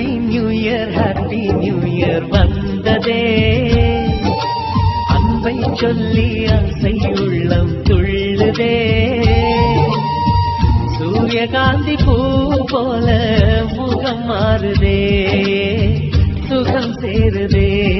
Happy new year வந்ததே. அன்பை சொல்லி ஆசை உள்ளம் துள்ளுதே. சூரியகாந்தி பூ போல முகம் மாறுதே, சுகம் சேருதே.